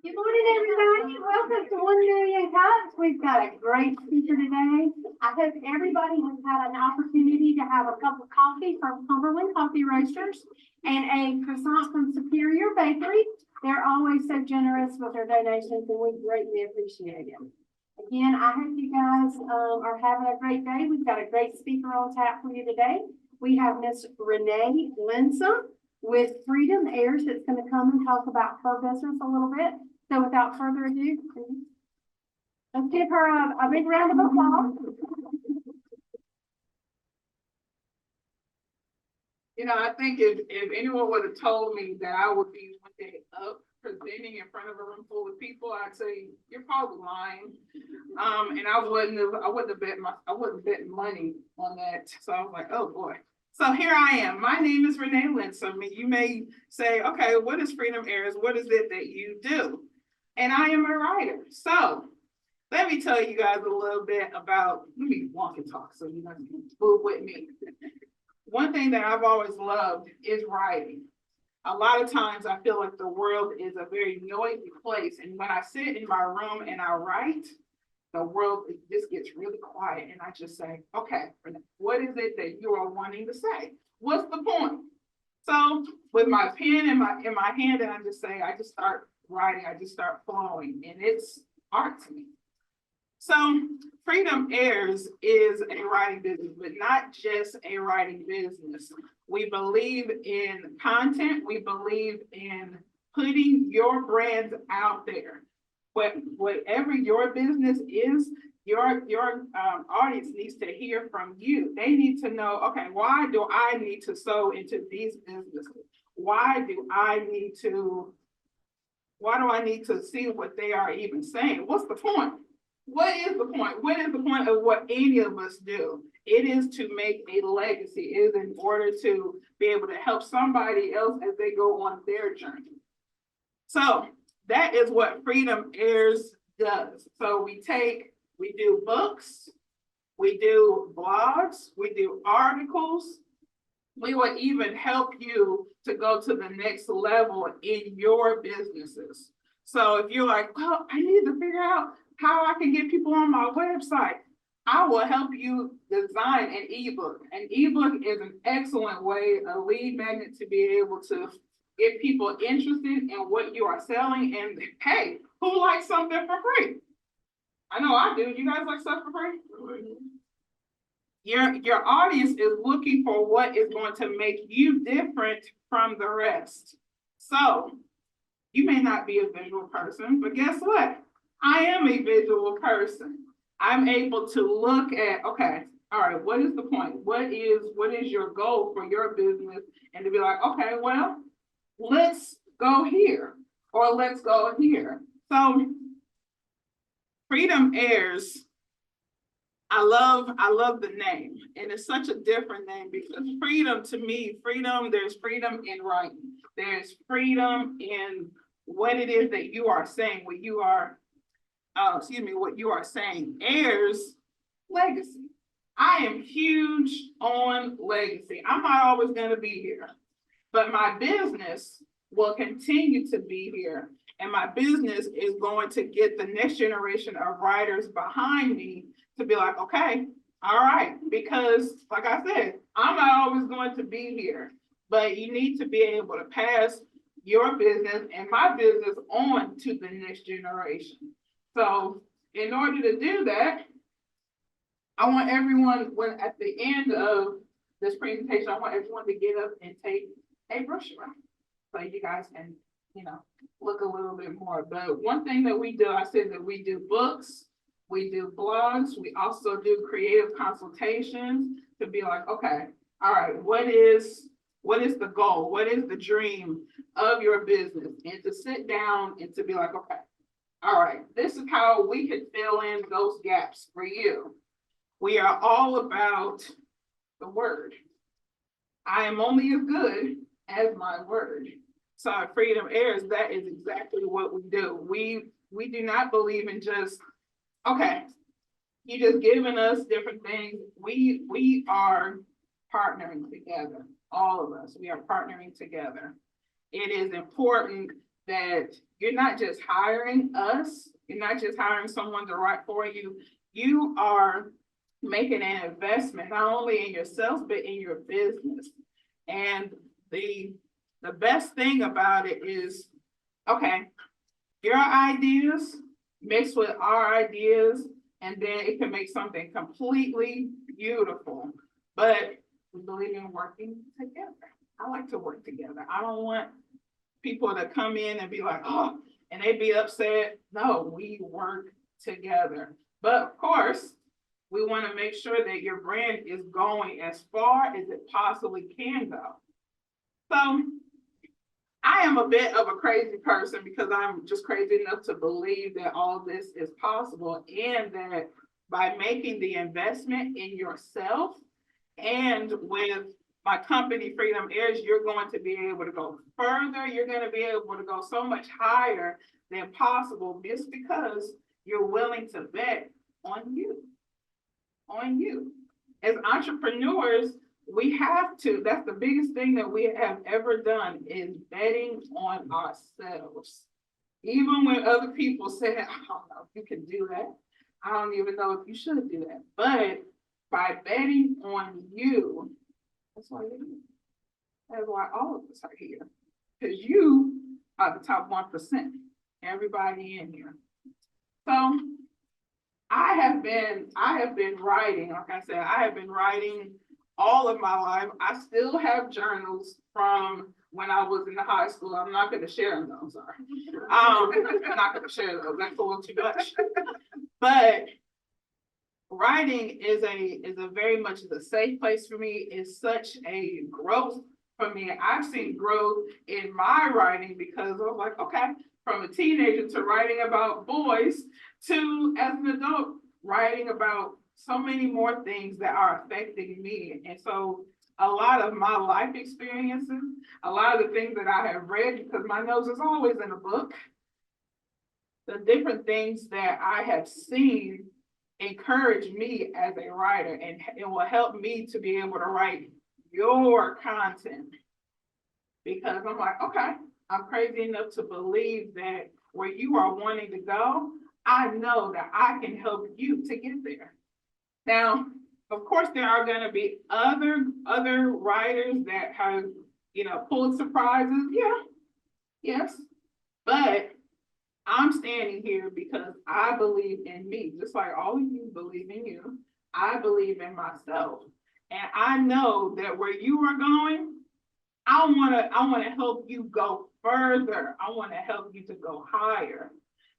Good morning, everybody. Welcome to 1 Million Cups. We've got a great speaker today. I hope everybody has had an opportunity to have a cup of coffee from Cumberland Coffee Roasters and a croissant from Superior Bakery. They're always so generous with their donations, and we greatly appreciate them. Again, I hope you guys are having a great day. We've got a great speaker on tap for you today. We have Miss Renea with Freedom Heirs that's going to come and talk about her business a little bit. So without further ado, let's give her a big round of applause. You know, I think if anyone would have told me that I would be one day up presenting in front of a room full of people, I'd say you're probably lying. And I wouldn't bet money on that. So I was like, oh boy. So here I am. My name is Renea Linsom. You may say, okay, what is Freedom Heirs? What is it that you do? And I am a writer. So let me tell you guys a little bit about, let me walk and talk so you guys can move with me. One thing that I've always loved is writing. A lot of times I feel like the world is a very noisy place. And when I sit in my room and I write, the world just gets really quiet. And I just say, okay, what is it that you are wanting to say? What's the point? So with my pen in my hand, and I just start writing, I just start flowing, and it's art to me. So Freedom Heirs is a writing business, but not just a writing business. We believe in content. We believe in putting your brands out there. Whatever your business is, your audience needs to hear from you. They need to know, okay, why do I need to sow into these businesses? Why do I need to see what they are even saying? What's the point? What is the point? What is the point of what any of us do? It is to make a legacy. It is in order to be able to help somebody else as they go on their journey. So that is what Freedom Heirs does. So we do books, we do blogs, we do articles. We will even help you to go to the next level in your businesses. So if you're like, well, I need to figure out how I can get people on my website, I will help you design an ebook. An ebook is an excellent way, a lead magnet to be able to get people interested in what you are selling. And hey, who likes something for free? I know I do. You guys like stuff for free? Your audience is looking for what is going to make you different from the rest. So you may not be a visual person, but guess what? I am a visual person. I'm able to look at, okay, all right, what is the point? What is your goal for your business? And to be like, okay, well, let's go here or let's go here. So Freedom Heirs, I love the name, and it's such a different name because freedom to me, there's freedom in writing. There's freedom in what it is that you are saying, what you are saying. Heirs, legacy. I am huge on legacy. I'm not always going to be here, but my business will continue to be here. And my business is going to get the next generation of writers behind me to be like, okay, all right, because like I said, I'm not always going to be here, but you need to be able to pass your business and my business on to the next generation. So in order to do that, I want everyone, when at the end of this presentation, I want everyone to get up and take a brush around so you guys can, look a little bit more. But one thing that we do, I said that we do books, we do blogs, we also do creative consultations to be like, okay, all right, what is the goal? What is the dream of your business? And to sit down and to be like, okay, all right, this is how we can fill in those gaps for you. We are all about the word. I am only as good as my word. So at Freedom Heirs, that is exactly what we do. We do not believe in just, okay, you just giving us different things. We are partnering together, all of us. We are partnering together. It is important that you're not just hiring us, you're not just hiring someone to write for you, you are making an investment, not only in yourself, but in your business. And the best thing about it is, okay, your ideas mixed with our ideas, and then it can make something completely beautiful. But we believe in working together. I like to work together. I don't want people to come in and be like, oh, and they be upset. No, we work together. But of course, we want to make sure that your brand is going as far as it possibly can go. So I am a bit of a crazy person because I'm just crazy enough to believe that all this is possible, and that by making the investment in yourself and with my company, Freedom Heirs, you're going to be able to go further. You're going to be able to go so much higher than possible just because you're willing to bet on you. On you. As entrepreneurs, we have to, that's the biggest thing that we have ever done, is betting on ourselves. Even when other people say, I don't know if you can do that. I don't even know if you should do that. But by betting on you, that's why you're here. That's why all of us are here. Because you are the top 1%. Everybody in here. So I have been writing, like I said, I have been writing all of my life. I still have journals from when I was in the high school. I'm not going to share them though, sorry. I'm not going to share those. That's a little too much. But writing is a very much a safe place for me. It's such a growth for me. I've seen growth in my writing because I was like, okay, from a teenager to writing about boys to, as an adult, writing about so many more things that are affecting me. And so a lot of my life experiences, a lot of the things that I have read, because my nose is always in a book, the different things that I have seen encourage me as a writer, and it will help me to be able to write your content. Because I'm like, okay, I'm crazy enough to believe that where you are wanting to go, I know that I can help you to get there. Now, of course, there are going to be other writers that have, Pulitzer prizes. Yeah, yes, but I'm standing here because I believe in me, just like all of you believe in you. I believe in myself, and I know that where you are going, I want to help you go further. I want to help you to go higher,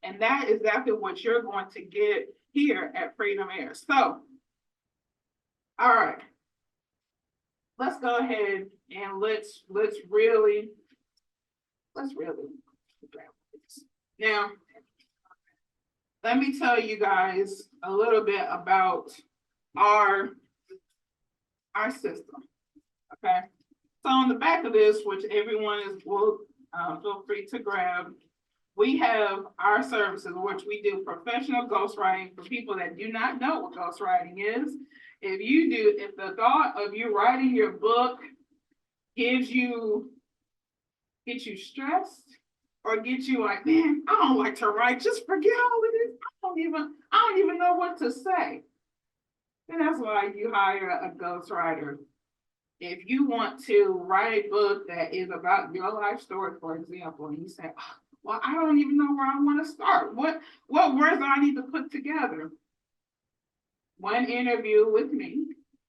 and that is exactly what you're going to get here at Freedom Heirs. So, all right, let's go ahead and let's really now. Let me tell you guys a little bit about our system. Okay, so on the back of this, which everyone will feel free to grab, we have our services, which we do professional ghostwriting for people that do not know what ghostwriting is. If the thought of you writing your book gets you stressed, or get you like, man, I don't like to write, just forget all of this. I don't even know what to say. And that's why you hire a ghostwriter. If you want to write a book that is about your life story, for example, and you say, oh, well, I don't even know where I want to start. What words do I need to put together? One interview with me,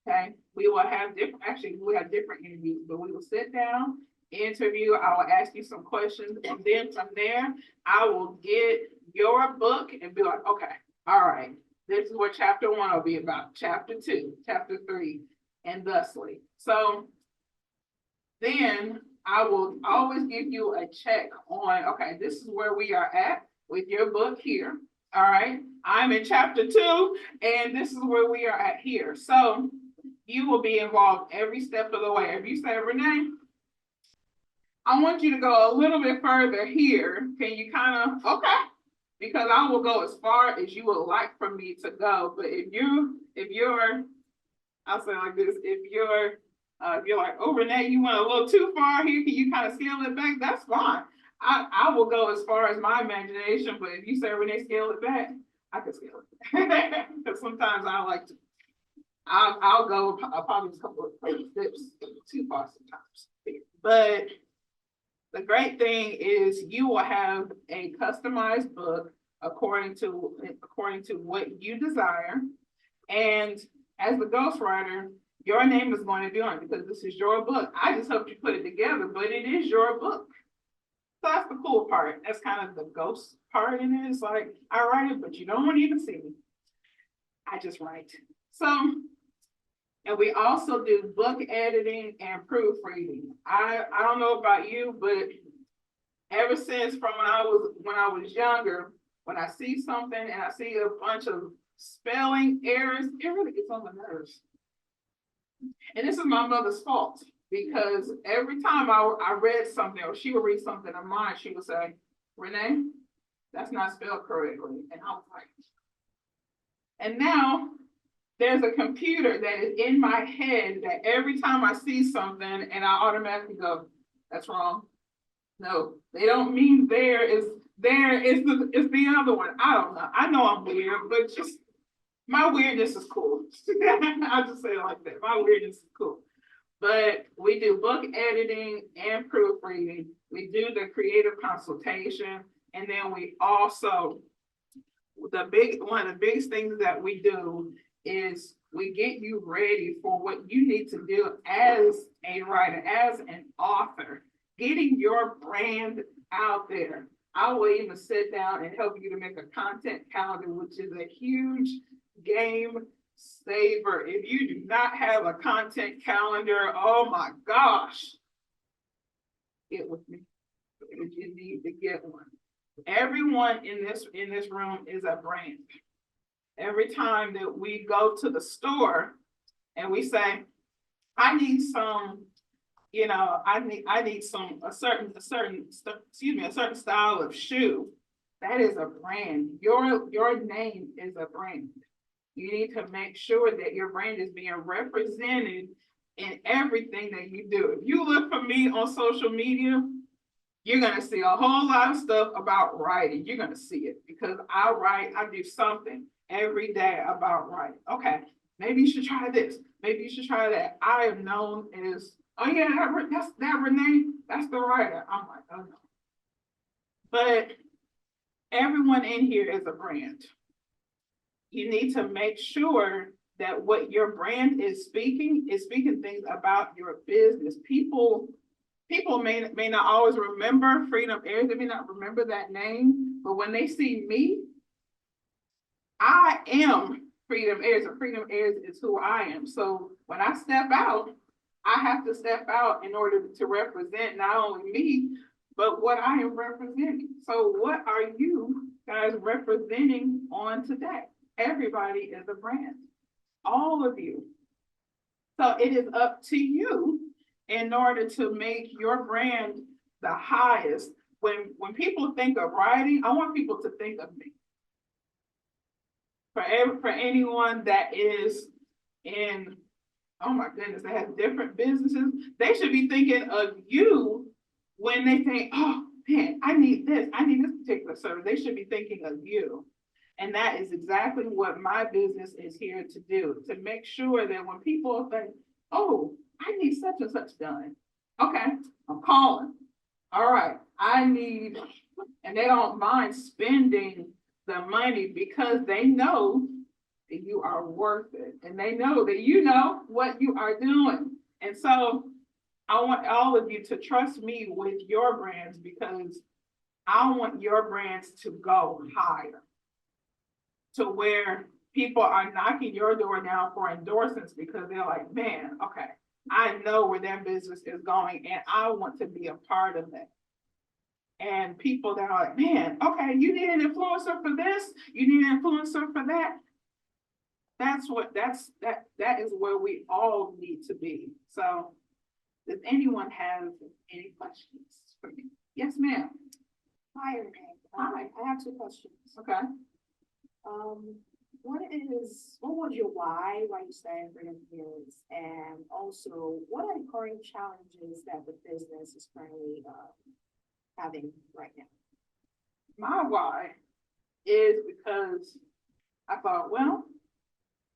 okay? We will have different interviews, but we will sit down, interview, I will ask you some questions, and then from there, I will get your book and be like, okay, all right, this is what chapter 1 will be about, chapter 2, chapter 3, and thusly. So then I will always give you a check on, okay, this is where we are at with your book here. All right, I'm in chapter 2, and this is where we are at here. So you will be involved every step of the way. If you say, Renee, I want you to go a little bit further here, can you kind of, okay, because I will go as far as you would like for me to go. But if you're, I'll say like this, if you're like, oh, Renee, you went a little too far here, can you kind of scale it back? That's fine. I will go as far as my imagination, but if you say Renee scale it back, I can scale it. Because sometimes I like to, I'll go probably a couple of steps too far sometimes. But the great thing is you will have a customized book according to what you desire. And as the ghostwriter, your name is going to be on it because this is your book. I just helped you put it together, but it is your book. So that's the cool part. That's kind of the ghost part in it. It's like, I write it, but you don't want to even see me. I just write. So, and we also do book editing and proofreading. I don't know about you, but ever since from when I was younger, when I see something and I see a bunch of spelling errors, it really gets on the nerves. And this is my mother's fault because every time I read something or she would read something of mine, she would say, Renee, that's not spelled correctly. And I was like, and now there's a computer that is in my head that every time I see something and I automatically go, that's wrong. No, they don't mean there is the other one. I don't know. I know I'm weird, but just my weirdness is cool. I'll just say it like that. My weirdness is cool. But we do book editing and proofreading. We do the creative consultation. And then we also, one of the biggest things that we do is we get you ready for what you need to do as a writer, as an author, getting your brand out there. I will even sit down and help you to make a content calendar, which is a huge game saver. If you do not have a content calendar, oh my gosh, get with me if you need to get one. Everyone in this room is a brand. Every time that we go to the store and we say, I need some, I need a certain style of shoe. That is a brand. Your name is a brand. You need to make sure that your brand is being represented in everything that you do. If you look for me on social media, you're going to see a whole lot of stuff about writing. You're going to see it because I do something every day about writing. Okay, maybe you should try this. Maybe you should try that. I am known as, oh yeah, that's that Renee, that's the writer. I'm like, oh no. But everyone in here is a brand. You need to make sure that what your brand is speaking things about your business. People may not always remember Freedom Heirs, they may not remember that name, but when they see me, I am Freedom Heirs, and Freedom Heirs is who I am. So when I step out, I have to step out in order to represent not only me, but what I am representing. So what are you guys representing on today? Everybody is a brand, all of you. So it is up to you in order to make your brand the highest. When people think of writing, I want people to think of me. For anyone that is in, oh my goodness, they have different businesses, they should be thinking of you when they think, oh man, I need this particular service. They should be thinking of you. And that is exactly what my business is here to do, to make sure that when people think, oh, I need such and such done. Okay, I'm calling. All right, and they don't mind spending the money because they know that you are worth it. And they know that you know what you are doing. And so I want all of you to trust me with your brands because I want your brands to go higher, to where people are knocking your door down for endorsements because they're like, man, okay, I know where their business is going and I want to be a part of that. And people that are like, man, okay, you need an influencer for this, you need an influencer for that. That is where we all need to be. So does anyone have any questions for me? Yes, ma'am. Hi, Renee. Hi. I have two questions. Okay. What was your why you started Freedom Heirs? And also, what are the current challenges that the business is currently having right now? My why is because I thought, well,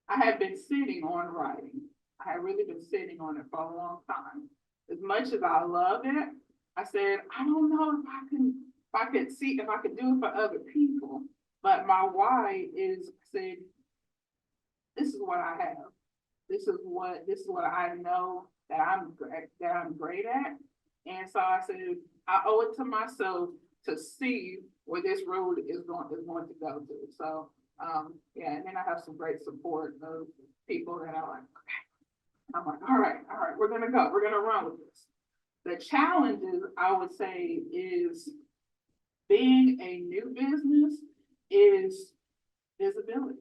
I had been sitting on writing. I had really been sitting on it for a long time. As much as I love it, I said, I don't know if I could do it for other people. But my why is, I said, this is what I have. This is what I know that I'm great at. And so I said, I owe it to myself to see where this road is going to go to. So yeah, and then I have some great support of people that are like, okay. I'm like, all right, we're gonna run with this. The challenges I would say is being a new business is visibility.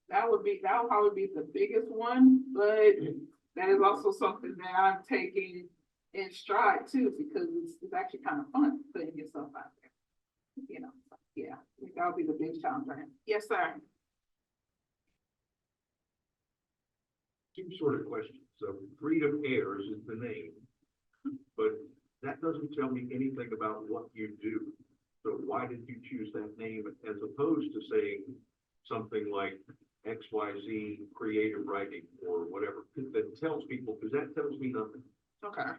That would probably be the biggest one, but that is also something that I'm taking in stride too, because it's actually kind of fun putting yourself out there. You know, so, yeah, I think that would be the big challenge right now. Yes, sir. Two sort of questions. So Freedom Heirs is the name, but that doesn't tell me anything about what you do. So why did you choose that name as opposed to saying something like XYZ creative writing or whatever that tells people, because that tells me nothing. Okay.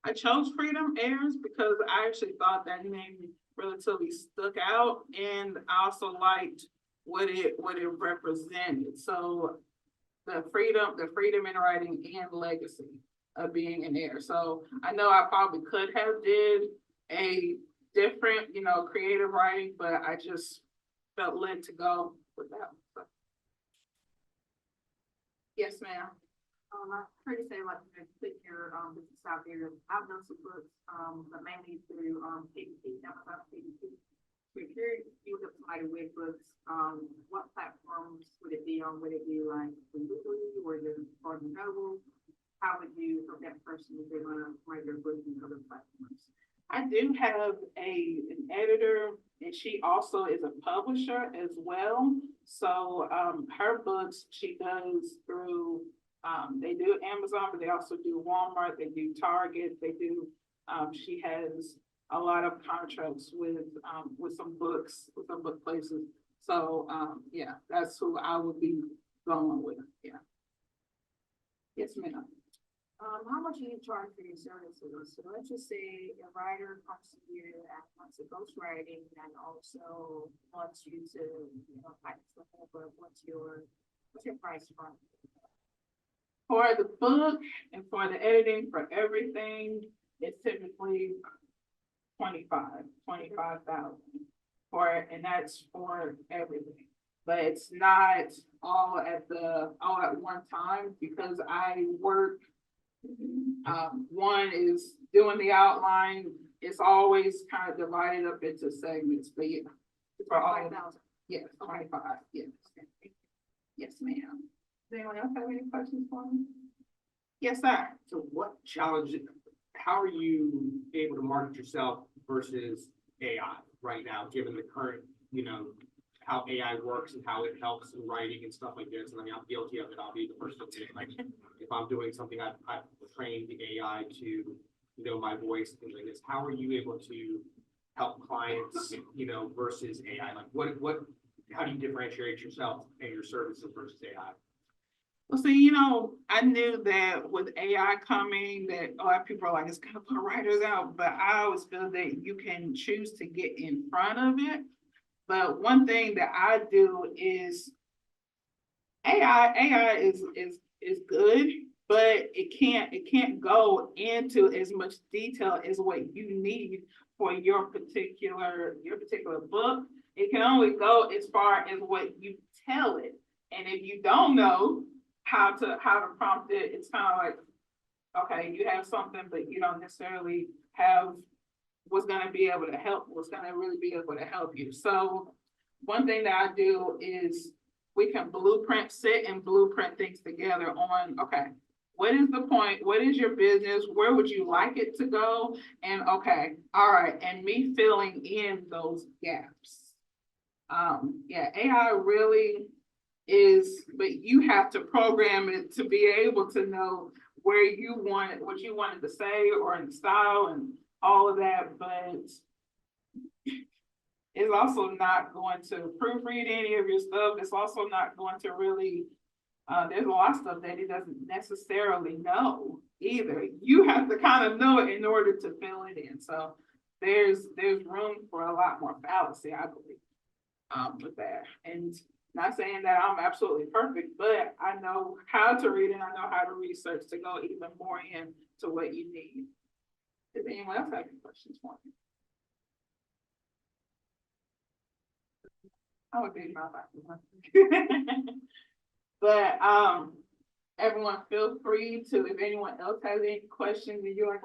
I chose Freedom Heirs because I actually thought that name relatively stuck out, and I also liked what it represented. So the freedom in writing and legacy of being an heir. So I know I probably could have did a different, creative writing, but I just felt led to go with that. So. Yes, ma'am. I heard you say like put your business out there. I've done some books, but mainly through PDP, Amazon PDP. So if you look at somebody with books, what platforms would it be on? Would it be like Weekly or the Barnes and Noble? How would you help that person if they want to write their book in other platforms? I do have an editor, and she also is a publisher as well. So her books she does through, they do Amazon, but they also do Walmart, they do Target, they do, she has a lot of contracts with some book places. So yeah, that's who I would be going with, yeah. Yes, ma'am. How much do you charge for your services? So let's just say a writer comes to you and wants a ghostwriting and also wants you to, type something, but what's your price from? For the book and for the editing, for everything, it's typically 25,000 for it, and that's for everything. But it's not all at one time because I work. One is doing the outline. It's always kind of divided up into segments, but yeah, for all 5,000. Yes, 25. Yes, yes, ma'am. Does anyone else have any questions for me? Yes, sir. So what challenges, how are you able to market yourself versus AI right now, given the current, how AI works and how it helps in writing and stuff like this? And I mean, I'm guilty of it. I'll be the first to say, like, if I'm doing something, I've trained the AI to know my voice and things like this. How are you able to help clients, versus AI? Like how do you differentiate yourself and your services versus AI? Well, see, I knew that with AI coming, that a lot of people are like, it's gonna put writers out, but I always feel that you can choose to get in front of it. But one thing that I do is AI is good, but it can't go into as much detail as what you need for your particular book. It can only go as far as what you tell it. And if you don't know how to prompt it, it's kind of like, okay, you have something, but you don't necessarily have what's going to really be able to help you. So one thing that I do is we can sit and blueprint things together on, okay, what is the point? What is your business? Where would you like it to go? And okay, all right, and me filling in those gaps. Yeah, AI really is, but you have to program it to be able to know where you want it, what you wanted to say, or in style, and all of that, but it's also not going to proofread any of your stuff. It's also not going to really, there's a lot of stuff that it doesn't necessarily know either. You have to kind of know it in order to fill it in. So there's room for a lot more fallacy, I believe, with that. And not saying that I'm absolutely perfect, but I know how to read and I know how to research to go even more into what you need. Does anyone else have any questions for me? I would be my back. But everyone feel free to, if anyone else has any questions and you're like,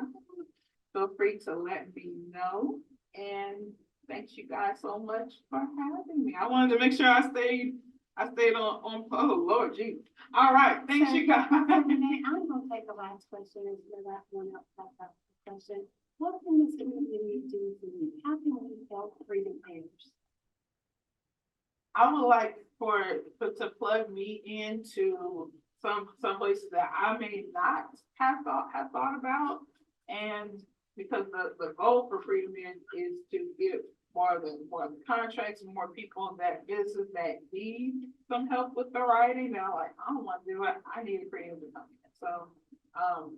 feel free to let me know. And thank you guys so much for having me. I wanted to make sure I stayed on, oh Lord, gee. All right, thanks you guys. I'm gonna take the last question and the last one up, that question. What can this community do for you? How can we help Freedom Heirs? I would like to plug me into some places that I may not have thought about. And because the goal for Freedom is to get more of the contracts, more people that business that need some help with the writing. They're like, I don't want to do it. I need a creative to come in. So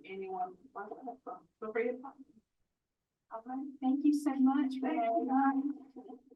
anyone like that, so feel free to talk. All right, thank you so much for Thank you.